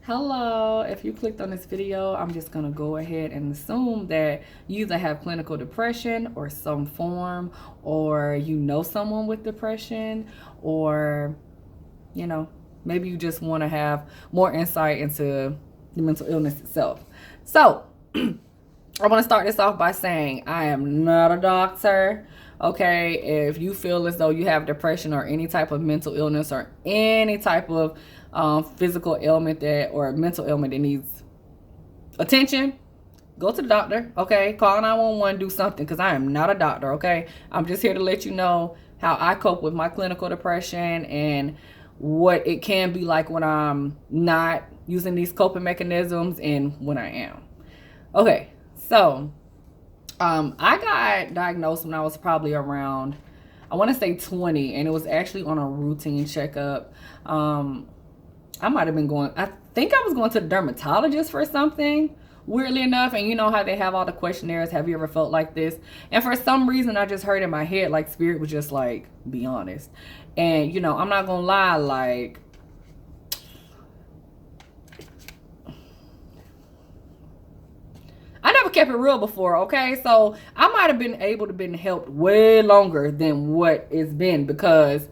Hello, if you clicked on this video, I'm just going to go ahead and assume that you either have clinical depression or some form, or you know someone with depression, or, you know, maybe you just want to have more insight into the mental illness itself. So, I want to start this off by saying I am not a doctor. Okay, if you feel as though you have depression or any type of mental illness or any type of physical ailment that or mental ailment that needs attention, go to the doctor. Okay, call 911, do something, because I am not a doctor. Okay, I'm just here to let you know how I cope with my clinical depression and what it can be like when I'm not using these coping mechanisms and when I am. Okay, so I got diagnosed when I was probably around, I want to say 20, and it was actually on a routine checkup. I might have been going, I think I was going to the dermatologist for something, weirdly enough. And you know how they have all the questionnaires, have you ever felt like this? And for some reason, I just heard in my head, like, spirit was just like, be honest. And, you know, I'm not going to lie, like, I never kept it real before, okay? So I might have been able to been helped way longer than what it's been, because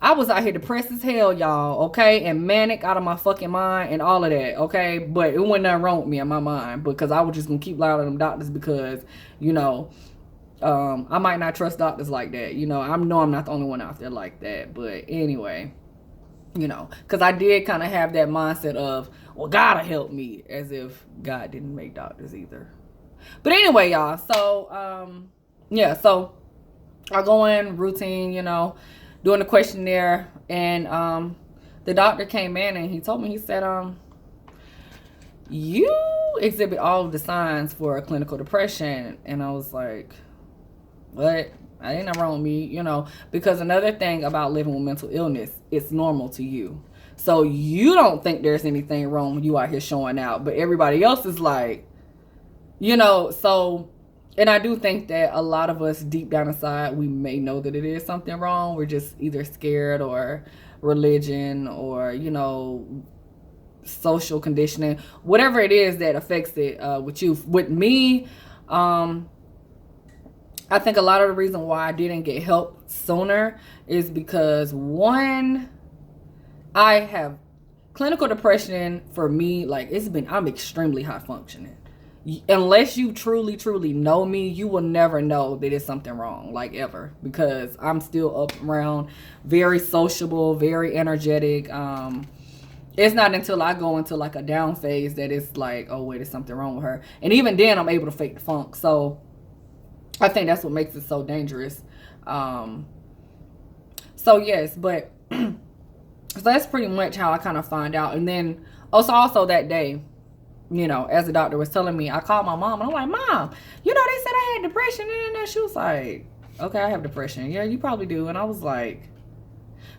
I was out here depressed as hell, y'all, okay? And manic out of my fucking mind and all of that, okay? But it wasn't nothing wrong with me in my mind, because I was just going to keep lying to them doctors because, you know, I might not trust doctors like that. You know, I know I'm not the only one out there like that. But anyway, you know, because I did kind of have that mindset of, well, God will help me, as if God didn't make doctors either. But anyway, y'all, so, yeah, so I go in routine, you know, doing the questionnaire, and the doctor came in and he told me, he said, you exhibit all of the signs for a clinical depression. And I was like, what? I ain't nothing wrong with me, you know, because another thing about living with mental illness, it's normal to you. So you don't think there's anything wrong when you out here showing out, but everybody else is like, you know, so, and I do think that a lot of us deep down inside, we may know that it is something wrong. We're just either scared, or religion, or, you know, social conditioning, whatever it is that affects it with you. With me, I think a lot of the reason why I didn't get help sooner is because, one, I have clinical depression. For me, like, I'm extremely high functioning. Unless you truly know me, you will never know that it's something wrong, like, ever, because I'm still up around, very sociable, very energetic. It's not until I go into like a down phase that it's like, oh wait, there's something wrong with her. And even then, I'm able to fake the funk. So I think that's what makes it so dangerous. So yes, but so that's pretty much how I kind of find out. And then also that day, you know, as the doctor was telling me, I called my mom and I'm like, Mom, you know, they said I had depression. And she was like, okay, I have depression. Yeah, you probably do. And I was like,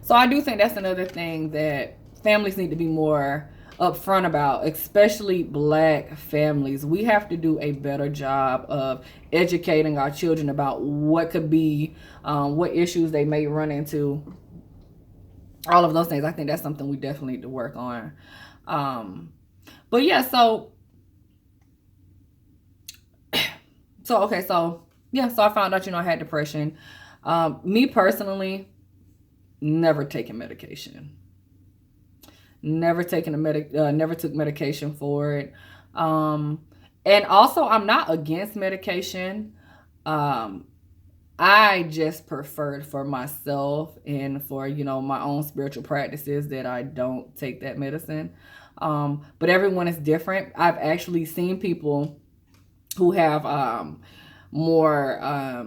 so I do think that's another thing that families need to be more upfront about, especially Black families. We have to do a better job of educating our children about what could be, what issues they may run into, all of those things. I think that's something we definitely need to work on. But yeah, so okay, so yeah, so I found out, you know, I had depression. Me personally, never taken medication. Never took medication for it. And also, I'm not against medication. I just preferred for myself and for, you know, my own spiritual practices that I don't take that medicine. But everyone is different. I've actually seen people who have more, I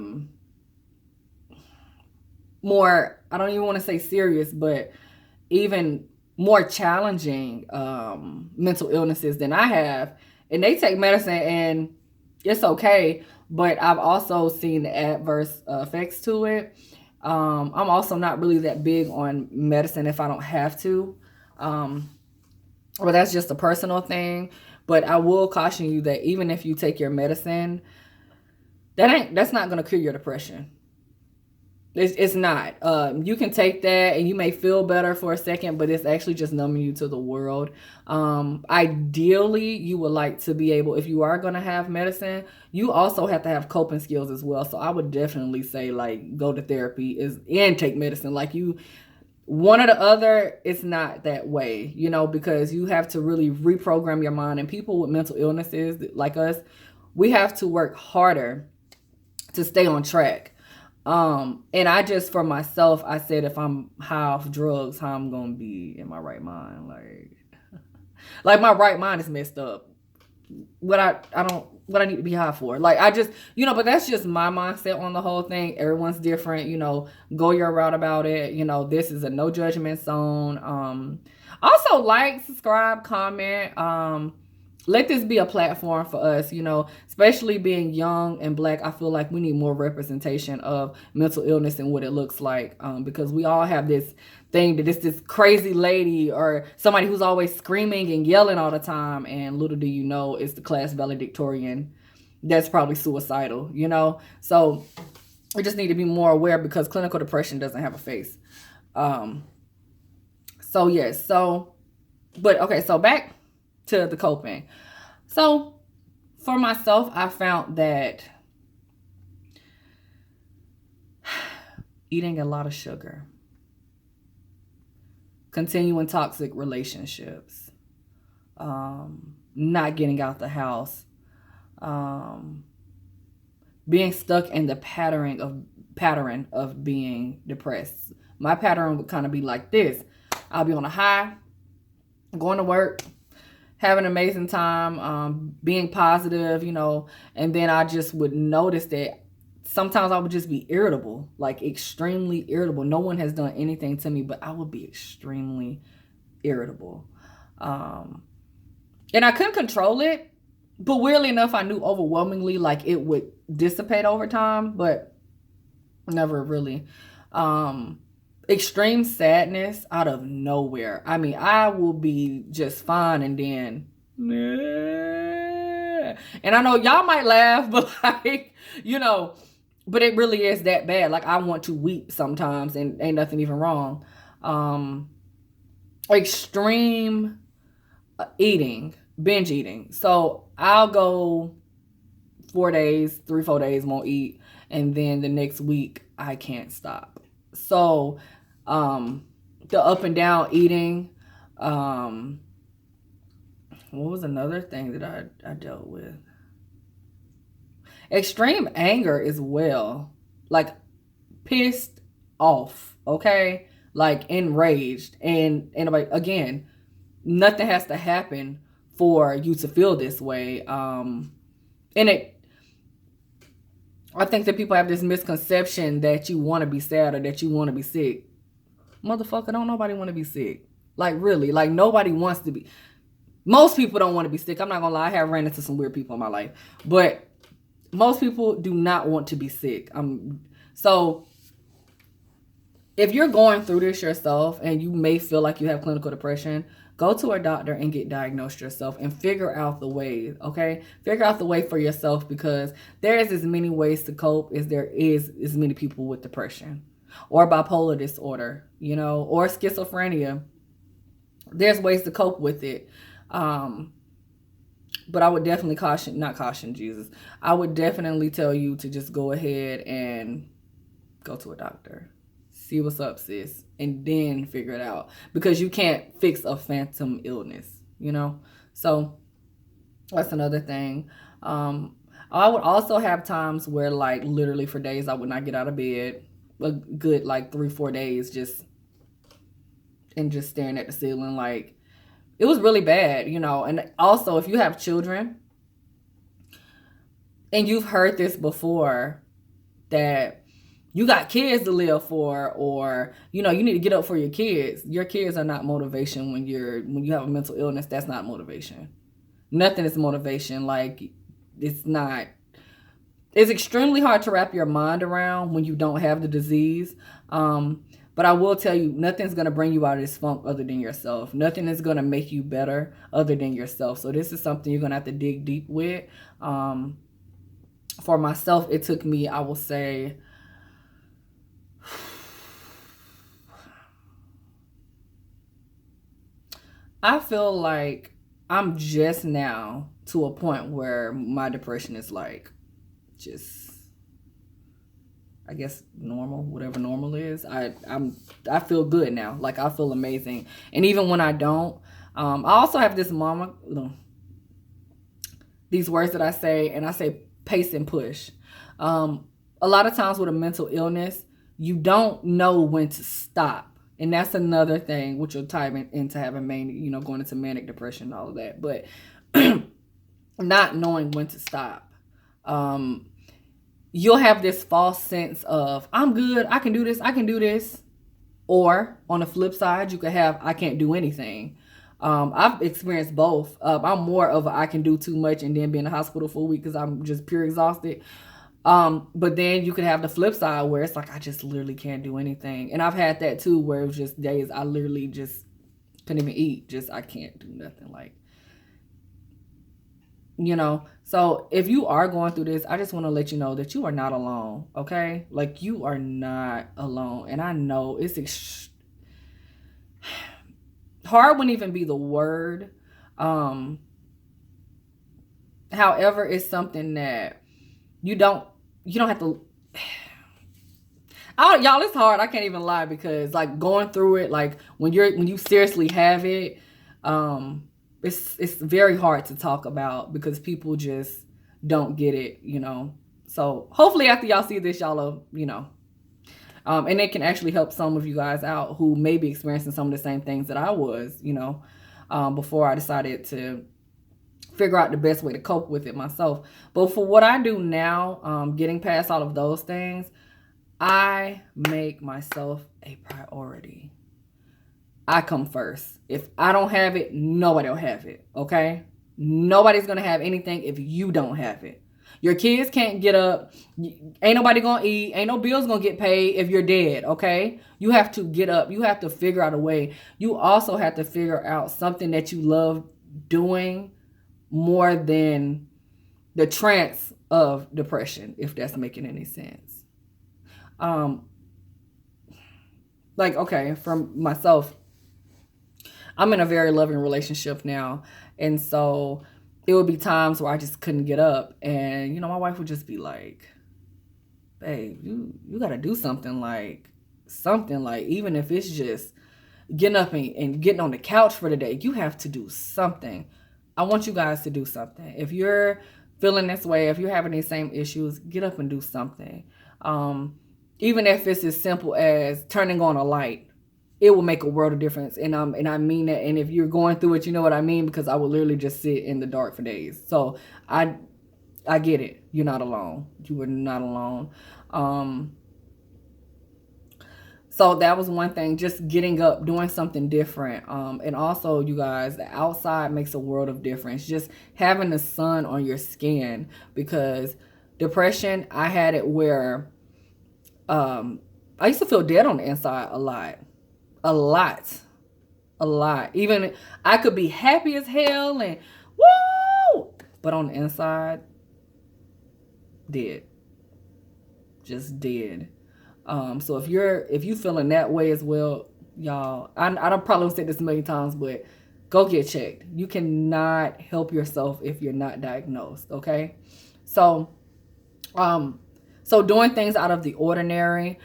don't even want to say serious, but even more challenging mental illnesses than I have. And they take medicine and it's okay. But I've also seen the adverse effects to it. I'm also not really that big on medicine if I don't have to. Well, that's just a personal thing. But I will caution you that even if you take your medicine, that's not going to cure your depression. It's not. You can take that and you may feel better for a second, but it's actually just numbing you to the world. Ideally, you would like to be able, if you are going to have medicine, you also have to have coping skills as well. So I would definitely say, like, go to therapy and take medicine. Like, you, one or the other, it's not that way, you know, because you have to really reprogram your mind. And people with mental illnesses like us, we have to work harder to stay on track. And I just, for myself, I said, if I'm high off drugs, how I'm gonna be in my right mind? Like my right mind is messed up. What I need to be high for? Like, I just, you know, but that's just my mindset on the whole thing. Everyone's different, you know, go your route about it. You know, this is a no judgment zone. Also like, subscribe, comment, let this be a platform for us, you know, especially being young and Black. I feel like we need more representation of mental illness and what it looks like, because we all have this thing that it's this crazy lady or somebody who's always screaming and yelling all the time, and little do you know, it's the class valedictorian that's probably suicidal, you know. So we just need to be more aware, because clinical depression doesn't have a face. So yes, but okay, so back to the coping. So for myself, I found that eating a lot of sugar, continuing toxic relationships, not getting out the house, being stuck in the pattern of being depressed. My pattern would kind of be like this. I'll be on a high, going to work, having an amazing time, being positive, you know, and then I just would notice that sometimes I would just be irritable, like extremely irritable. No one has done anything to me, but I would be extremely irritable. And I couldn't control it, but weirdly enough, I knew overwhelmingly like it would dissipate over time, but never really. Extreme sadness out of nowhere. I mean, I will be just fine and then, and I know y'all might laugh, but like, you know, but it really is that bad. Like, I want to weep sometimes and ain't nothing even wrong. Extreme eating, binge eating. So I'll go 4 days, 3-4 days, won't eat. And then the next week I can't stop. So, the up and down eating, what was another thing that I dealt with? Extreme anger as well. Like, pissed off, okay? Like, enraged. And like, again, nothing has to happen for you to feel this way. I think that people have this misconception that you want to be sad or that you want to be sick. Motherfucker, don't nobody want to be sick. Like, really, like, nobody wants to be. Most people don't want to be sick. I'm not gonna lie, I have ran into some weird people in my life, but most people do not want to be sick. So if you're going through this yourself and you may feel like you have clinical depression, go to a doctor and get diagnosed yourself and figure out the way, okay? Figure out the way for yourself, because there is as many ways to cope as there is as many people with depression or bipolar disorder, you know, or schizophrenia. There's ways to cope with it. But I would definitely I would definitely tell you to just go ahead and go to a doctor. See what's up, sis, and then figure it out, because you can't fix a phantom illness, you know? So that's another thing. I would also have times where, like, literally for days I would not get out of bed, a good like 3-4 days, just staring at the ceiling. Like, it was really bad, you know. And also, if you have children and you've heard this before, that you got kids to live for, or, you know, you need to get up for your kids. Your kids are not motivation when you have a mental illness. That's not motivation. Nothing is motivation. Like, it's not. It's extremely hard to wrap your mind around when you don't have the disease. But I will tell you, nothing's going to bring you out of this funk other than yourself. Nothing is going to make you better other than yourself. So this is something you're going to have to dig deep with. For myself, it took me, I will say, I feel like I'm just now to a point where my depression is like just, I guess, normal, whatever normal is. I feel good now. Like I feel amazing. And even when I don't, I also have this mama, these words that I say, and I say pace and push. A lot of times with a mental illness, you don't know when to stop. And that's another thing, which will tie into having going into manic depression and all of that. But not knowing when to stop. You'll have this false sense of, I'm good, I can do this, I can do this. Or on the flip side, you could have, I can't do anything. I've experienced both. I'm more of a, I can do too much and then be in the hospital for a week because I'm just pure exhausted. But then you could have the flip side where it's like, I just literally can't do anything. And I've had that too, where it was just days I literally just couldn't even eat. Just, I can't do nothing. Like, so if you are going through this, I just want to let you know that you are not alone. Okay. Like, you are not alone. And I know it's hard wouldn't even be the word. However, it's something that you don't have to, y'all, it's hard. I can't even lie, because like going through it, like when you seriously have it, it's very hard to talk about because people just don't get it, So hopefully after y'all see this, y'all will, and it can actually help some of you guys out who may be experiencing some of the same things that I was, before I decided to figure out the best way to cope with it myself. But for what I do now, getting past all of those things, I make myself a priority. I come first. If I don't have it, nobody will have it, okay? Nobody's going to have anything if you don't have it. Your kids can't get up. Ain't nobody going to eat. Ain't no bills going to get paid if you're dead, okay? You have to get up. You have to figure out a way. You also have to figure out something that you love doing more than the trance of depression, if that's making any sense. Like, okay, for myself, I'm in a very loving relationship now. And so it would be times where I just couldn't get up. And, my wife would just be like, babe, you got to do something, like, even if it's just getting up and getting on the couch for the day, you have to do something. I want you guys to do something. If you're feeling this way, if you're having these same issues, get up and do something. Even if it's as simple as turning on a light, it will make a world of difference. And I mean that. And if you're going through it, you know what I mean, because I would literally just sit in the dark for days. So I get it. You're not alone. You are not alone. So that was one thing, just getting up, doing something different. And also, you guys, the outside makes a world of difference. Just having the sun on your skin, because depression, I had it where I used to feel dead on the inside a lot. Even I could be happy as hell and woo, but on the inside, dead. Just dead. So if you feeling that way as well, y'all, I don't probably said this a million times, but go get checked. You cannot help yourself if you're not diagnosed. Okay. So doing things out of the ordinary,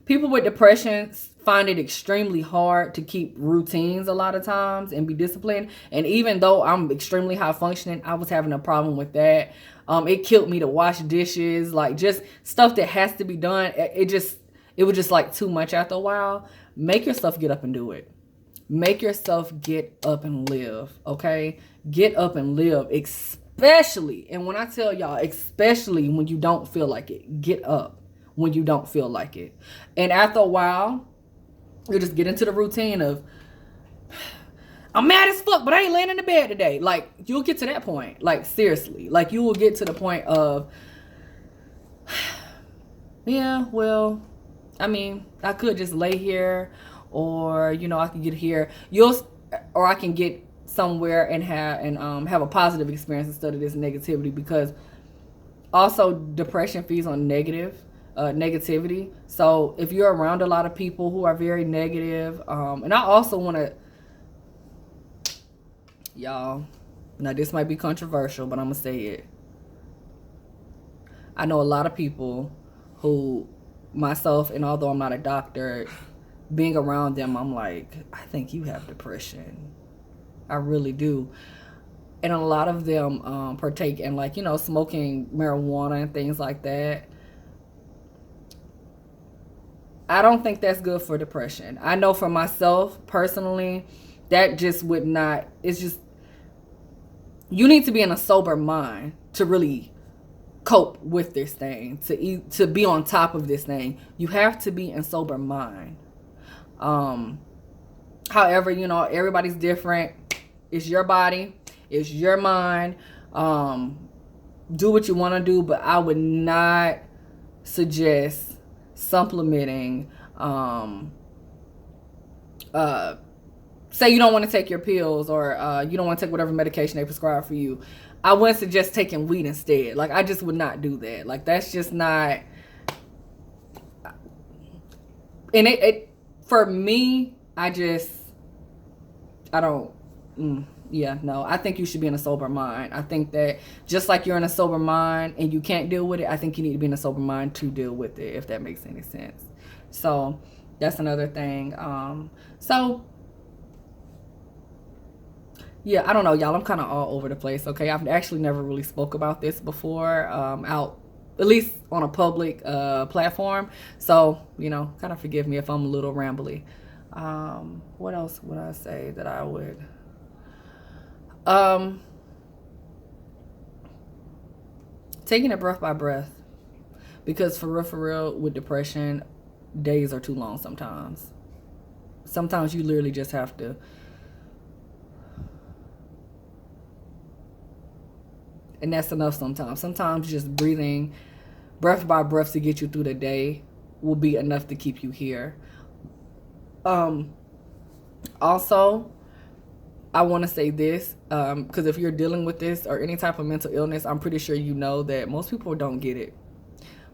people with depression find it extremely hard to keep routines a lot of times and be disciplined. And even though I'm extremely high functioning, I was having a problem with that. It killed me to wash dishes, like just stuff that has to be done. It was just like too much after a while. Make yourself get up and do it. Make yourself get up and live, okay? Get up and live, especially, and when I tell y'all, especially when you don't feel like it, get up when you don't feel like it. And after a while, you just get into the routine of, I'm mad as fuck, but I ain't laying in the bed today. Like, you'll get to that point. Like, seriously. Like, you will get to the point of, yeah, well, I mean, I could just lay here, or, I could get here. Or I can get somewhere and have a positive experience instead of this negativity, because also depression feeds on negativity. So if you're around a lot of people who are very negative, and I also want to Y'all, now this might be controversial, but I'm gonna say it. I know a lot of people who, myself, and although I'm not a doctor, being around them, I'm like, I think you have depression. I really do. And a lot of them partake in, like, smoking marijuana and things like that. I don't think that's good for depression. I know for myself personally, that just would not, it's just, you need to be in a sober mind to really cope with this thing, to be on top of this thing. You have to be in sober mind. However, everybody's different. It's your body, it's your mind. Do what you want to do, but I would not suggest supplementing. Say you don't want to take your pills, or you don't want to take whatever medication they prescribe for you. I wouldn't suggest taking weed instead. Like, I just would not do that. Like, that's just not. And it for me, I don't. Yeah, no. I think you should be in a sober mind. I think that just like you're in a sober mind and you can't deal with it, I think you need to be in a sober mind to deal with it, if that makes any sense. So that's another thing. So yeah, I don't know, y'all. I'm kind of all over the place. Okay, I've actually never really spoke about this before, out, at least on a public platform. So kind of forgive me if I'm a little rambly. What else would I say that I would? Taking it breath by breath, because for real, with depression, days are too long sometimes. Sometimes you literally just have to. And that's enough sometimes. Sometimes just breathing breath by breath to get you through the day will be enough to keep you here. Also, I want to say this, because if you're dealing with this or any type of mental illness, I'm pretty sure you know that most people don't get it.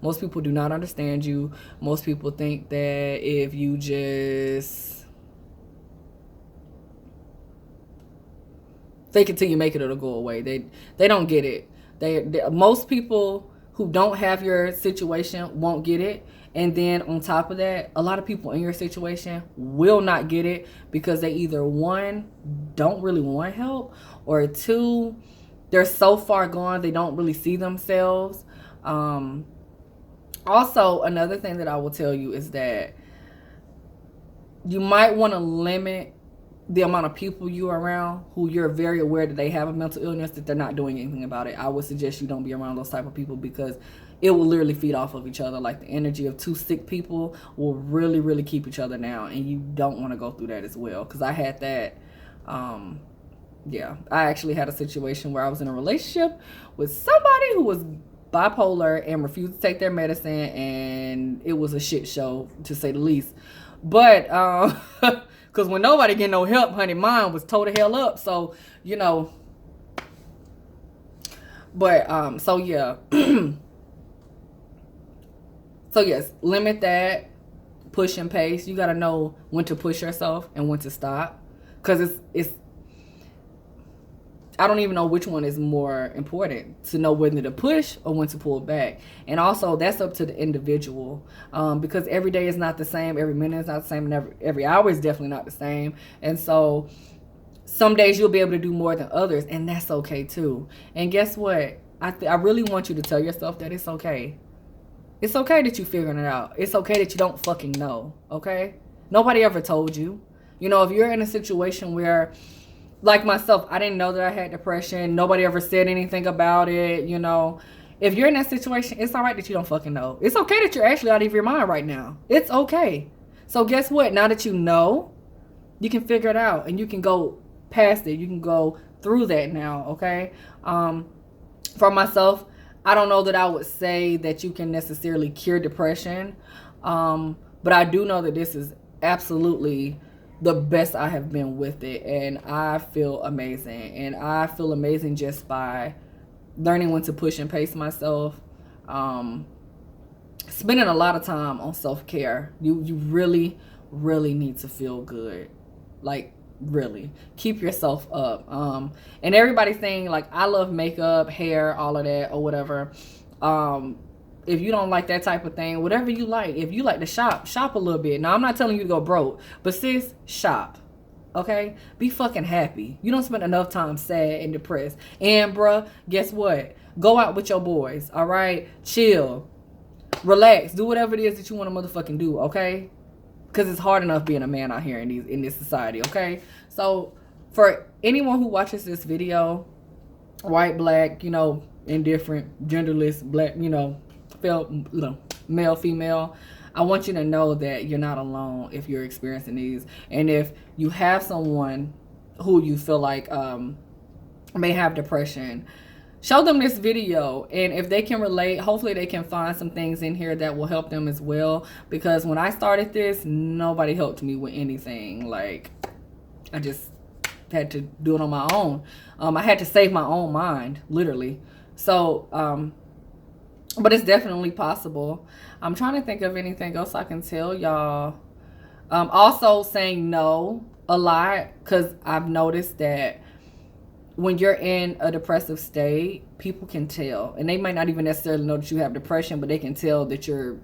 Most people do not understand you. Most people think that if you just fake it till you make it, it'll go away. They don't get it. Most people who don't have your situation won't get it. And then on top of that, a lot of people in your situation will not get it because they either, one, don't really want help, or two, they're so far gone they don't really see themselves. Also, another thing that I will tell you is that you might want to limit the amount of people you are around who you're very aware that they have a mental illness, that they're not doing anything about it. I would suggest you don't be around those type of people, because it will literally feed off of each other. Like, the energy of two sick people will really, really keep each other down, and you don't want to go through that as well. Because I had that. Yeah, I actually had a situation where I was in a relationship with somebody who was bipolar and refused to take their medicine, and it was a shit show, to say the least. But because when nobody get no help, honey, mine was tore the hell up. So but so yeah. So yes, limit that. Push and pace. You gotta know when to push yourself and when to stop, because it's I don't even know which one is more important, to know whether to push or when to pull back. And also, that's up to the individual, because every day is not the same, every minute is not the same, and every hour is definitely not the same. And so some days you'll be able to do more than others, and that's okay too. And guess what? I really want you to tell yourself that it's okay. It's okay that you're figuring it out. It's okay that you don't fucking know, okay? Nobody ever told you. If you're in a situation where, like myself, I didn't know that I had depression. Nobody ever said anything about it, If you're in that situation, it's all right that you don't fucking know. It's okay that you're actually out of your mind right now. It's okay. So guess what? Now that you know, you can figure it out, and you can go past it. You can go through that now, okay? For myself, I don't know that I would say that you can necessarily cure depression, but I do know that this is absolutely the best I have been with it, and I feel amazing. And I feel amazing just by learning when to push and pace myself, spending a lot of time on self-care. You really, really need to feel good. Like, really. Keep yourself up. And everybody's saying, like, I love makeup, hair, all of that, or whatever. If you don't like that type of thing, whatever you like, if you like to shop a little bit. Now, I'm not telling you to go broke, but sis, shop. Okay? Be fucking happy. You don't spend enough time sad and depressed. And, bruh, guess what? Go out with your boys, all right? Chill. Relax. Do whatever it is that you want to motherfucking do, okay? Because it's hard enough being a man out here in this society, okay? So, for anyone who watches this video, white, black, you know, indifferent, genderless, black, you know, male, female, I want you to know that you're not alone if you're experiencing these. And if you have someone who you feel like may have depression, show them this video, and if they can relate, hopefully they can find some things in here that will help them as well. Because when I started this, nobody helped me with anything. Like, I just had to do it on my own. I had to save my own mind, literally. So, but it's definitely possible. I'm trying to think of anything else I can tell y'all. Also saying no a lot, because I've noticed that when you're in a depressive state, people can tell. And they might not even necessarily know that you have depression, but they can tell that you're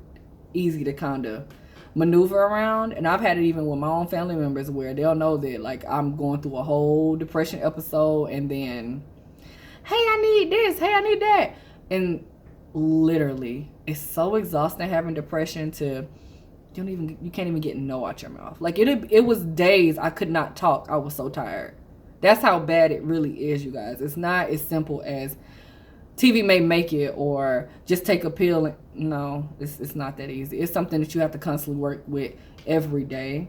easy to kind of maneuver around. And I've had it even with my own family members where they'll know that, like, I'm going through a whole depression episode, and then, hey, I need this, hey, I need that. And literally, it's so exhausting having depression to you can't even get no out your mouth. Like, it was days I could not talk. I was so tired. That's how bad it really is, you guys. It's not as simple as TV may make it, or just take a pill. No, it's not that easy. It's something that you have to constantly work with every day.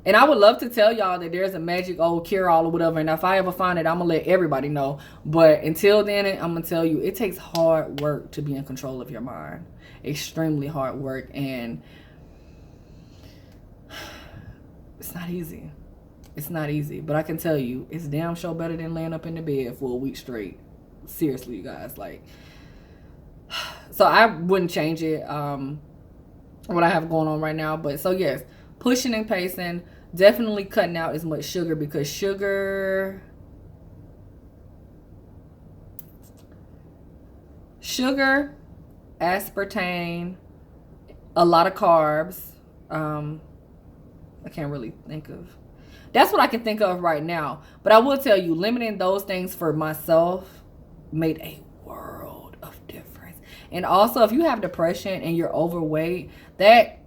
And I would love to tell y'all that there's a magic old cure-all or whatever. And if I ever find it, I'm going to let everybody know. But until then, I'm going to tell you, it takes hard work to be in control of your mind. Extremely hard work. And it's not easy. It's not easy. But I can tell you, it's damn sure better than laying up in the bed for a week straight. Seriously, you guys. Like, so I wouldn't change it, what I have going on right now. But so, yes. Pushing and pacing, definitely cutting out as much sugar, because sugar, aspartame, a lot of carbs. I can't really think of. That's what I can think of right now. But I will tell you, limiting those things for myself made a world of difference. And also, if you have depression and you're overweight, that,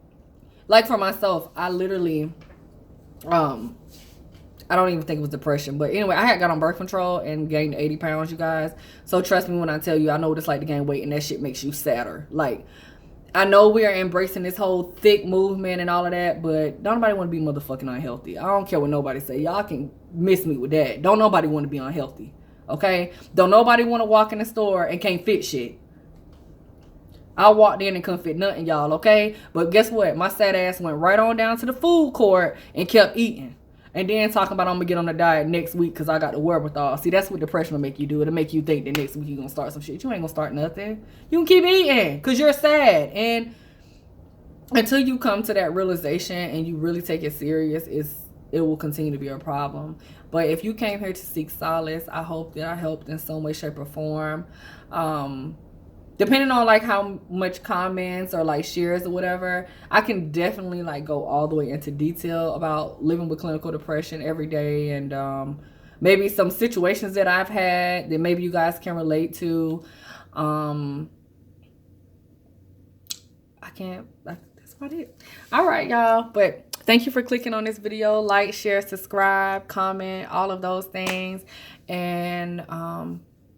like for myself, I literally, I don't even think it was depression. But anyway, I had got on birth control and gained 80 pounds, you guys. So trust me when I tell you, I know what it's like to gain weight, and that shit makes you sadder. Like, I know we are embracing this whole thick movement and all of that, but don't nobody want to be motherfucking unhealthy. I don't care what nobody say. Y'all can miss me with that. Don't nobody want to be unhealthy, okay? Don't nobody want to walk in the store and can't fit shit. I walked in and couldn't fit nothing, y'all, okay? But guess what? My sad ass went right on down to the food court and kept eating. And then talking about I'm going to get on the diet next week because I got the wherewithal. See, that's what depression will make you do. It'll make you think that next week you're going to start some shit. You ain't going to start nothing. You can keep eating because you're sad. And until you come to that realization and you really take it serious, it will continue to be a problem. But if you came here to seek solace, I hope that I helped in some way, shape, or form. Depending on like how much comments or like shares or whatever, I can definitely like go all the way into detail about living with clinical depression every day, and maybe some situations that I've had that maybe you guys can relate to. That's about it. All right, y'all. But thank you for clicking on this video. Like, share, subscribe, comment, all of those things. And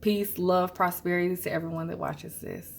peace, love, prosperity to everyone that watches this.